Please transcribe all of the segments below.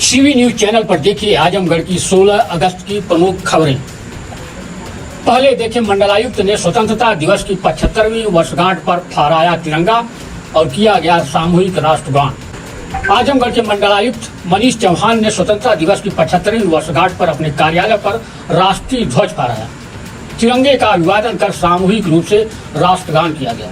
CV news channel पर देखिए आजमगढ़ की 16 अगस्त की प्रमुख खबरें। पहले देखें, मंडलायुक्त ने स्वतंत्रता दिवस की 75वीं वर्षगांठ पर फहराया तिरंगा और किया गया सामूहिक राष्ट्रगान। आजमगढ़ के मंडलायुक्त मनीष चौहान ने स्वतंत्रता दिवस की 75वीं वर्षगांठ पर अपने कार्यालय पर राष्ट्रीय ध्वज फहराया। तिरंगे का अभिवादन कर सामूहिक रूप से राष्ट्रगान किया गया।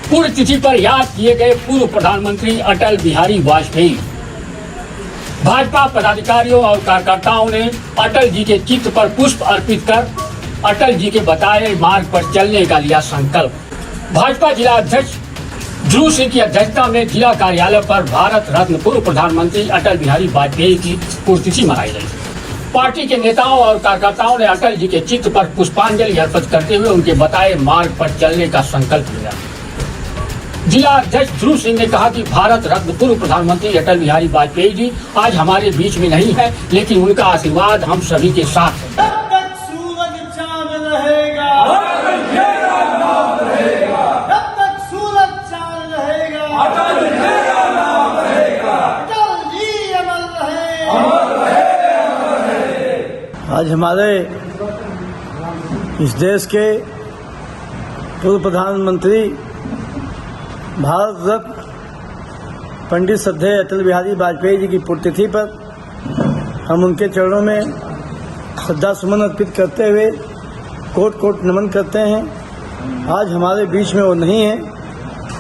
पुण्यतिथि पर याद किए गए पूर्व प्रधानमंत्री अटल बिहारी वाजपेयी। भाजपा पदाधिकारियों और कार्यकर्ताओं ने अटल जी के चित्र पर पुष्प अर्पित कर अटल जी के बताए मार्ग पर चलने का लिया संकल्प। भाजपा जिला अध्यक्ष ध्रुव सिंह की अध्यक्षता में जिला कार्यालय पर भारत रत्न पूर्व प्रधानमंत्री अटल बिहारी वाजपेयी की पुण्यतिथि मनाई गई। पार्टी के नेताओं और कार्यकर्ताओं ने अटल जी के चित्र पर पुष्पांजलि अर्पित करते हुए उनके बताए मार्ग पर चलने का संकल्प लिया। जिला अध्यक्ष ध्रुव सिंह ने कहा कि भारत रत्न पूर्व प्रधानमंत्री अटल बिहारी वाजपेयी जी आज हमारे बीच में नहीं है, लेकिन उनका आशीर्वाद हम सभी के साथ है। जब तक सूरज चांद रहेगा, जब तक सूरज चांद रहेगा, अटल जी अमर रहे। आज हमारे इस देश के पूर्व प्रधानमंत्री भारत रत्न पंडित श्रद्धेय अटल बिहारी वाजपेयी जी की पुण्यतिथि पर हम उनके चरणों में श्रद्धा सुमन अर्पित करते हुए कोट कोट नमन करते हैं। आज हमारे बीच में वो नहीं है,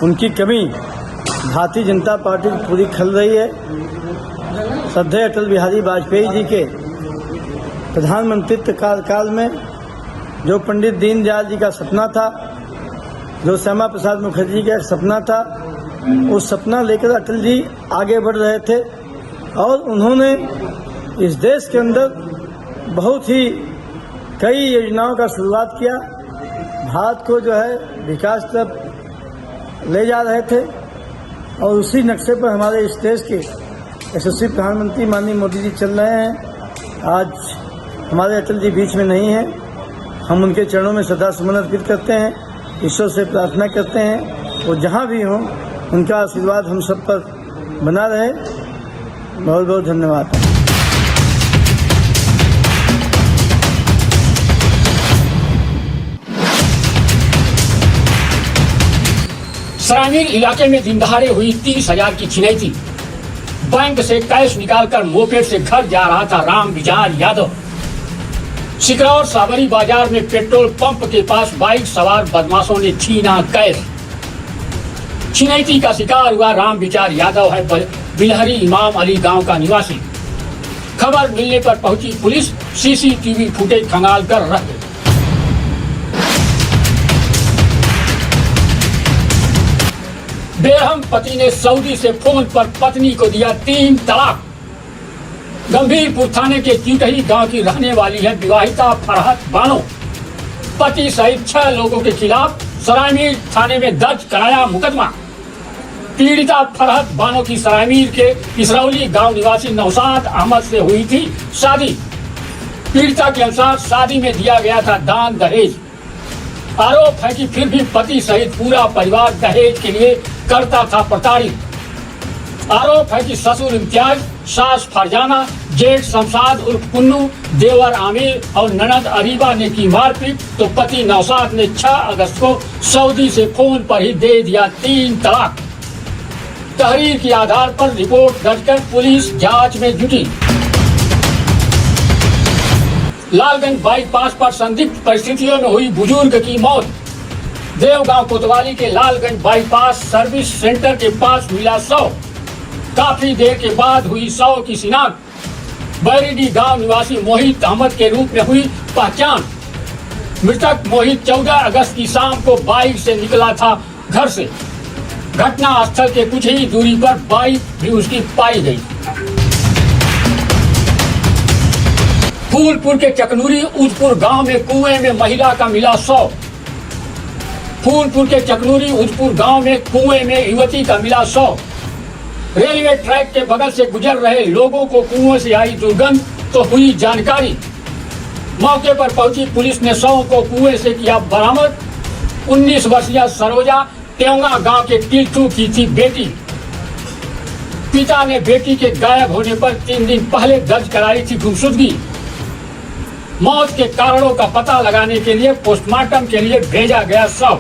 उनकी कमी भारतीय जनता पार्टी पूरी खल रही है। श्रद्धेय अटल बिहारी वाजपेयी जी के प्रधानमंत्रित्व कार्यकाल में जो पंडित दीनदयाल जी का सपना था, जो श्यामा प्रसाद मुखर्जी का एक सपना था, वो सपना लेकर अटल जी आगे बढ़ रहे थे और उन्होंने इस देश के अंदर बहुत ही कई योजनाओं का शुरुआत किया। भारत को जो है विकास तरफ ले जा रहे थे और उसी नक्शे पर हमारे इस देश के यशस्वी प्रधानमंत्री माननीय मोदी जी चल रहे हैं। आज हमारे अटल जी बीच में नहीं है, हम उनके चरणों में श्रद्धा सुमन अर्पित करते हैं, ईश्वर से प्रार्थना करते हैं वो जहाँ भी हों उनका आशीर्वाद हम सब पर बना रहे। बहुत बहुत धन्यवाद। सरायमीर इलाके में दिन दहाड़े हुई 30,000 की छिनैती। बैंक से कैश निकालकर मोपेड से घर जा रहा था राम विचार यादव। सिकरौर साबरी बाजार में पेट्रोल पंप के पास बाइक सवार बदमाशों ने छीना कैश। छिनैती का शिकार हुआ राम विचार यादव है बिलहरी इमाम अली गांव का निवासी। खबर मिलने पर पहुंची पुलिस सीसीटीवी फुटेज खंगाल कर रह गई। बेरहम पति ने सऊदी से फोन पर पत्नी को दिया 3 तलाक। गंभीरपुर थाने के चीटही गांव की रहने वाली है विवाहिता फरहत बानो। पति सहित 6 लोगों के खिलाफ सरायमीर थाने में दर्ज कराया मुकदमा। पीड़िता फरहत बानो की सरायमीर के इसरौली गांव निवासी नौशाद अहमद से हुई थी शादी। पीड़िता के अनुसार शादी में दिया गया था दान दहेज। आरोप है कि फिर भी पति सहित पूरा परिवार दहेज के लिए करता था प्रताड़ित। आरोप है कि ससुर इम्तियाज, सास फरजाना, जेठ शमशाद उर्फ कुन्नू, देवर आमिर और ननद अरीबा ने की मारपीट, तो पति नौशाद ने 6 अगस्त को सऊदी से फोन पर ही दे दिया 3 तलाक। तहरीर के आधार पर रिपोर्ट दर्ज कर पुलिस जांच में जुटी। लालगंज बाईपास पर संदिग्ध परिस्थितियों में हुई बुजुर्ग की मौत। देवगांव कोतवाली के लालगंज बाईपास सर्विस सेंटर के पास मिला शव। काफी देर के बाद हुई शव की शिनाख्त। बैरीडी गांव निवासी मोहित अहमद के रूप में हुई पहचान। मृतक मोहित 14 अगस्त की शाम को बाइक से निकला था घर से। घटना स्थल के कुछ ही दूरी पर बाइक भी उसकी पाई गई। फूलपुर के चकनूरी उदपुर गांव में कुएं में महिला का मिला शव। फूलपुर के चकनूरी उदपुर गांव में कुएं में युवती का मिला शव। रेलवे ट्रैक के बगल से गुजर रहे लोगों को कुएं से आई दुर्गंध तो हुई जानकारी। मौके पर पहुंची पुलिस ने शव को कुएं से किया बरामद। 19 वर्षीय सरोजा टेंगा गांव के टिल्टू की थी बेटी। पिता ने बेटी के गायब होने पर 3 दिन पहले दर्ज कराई थी गुमशुदगी। मौत के कारणों का पता लगाने के लिए पोस्टमार्टम के लिए भेजा गया शव।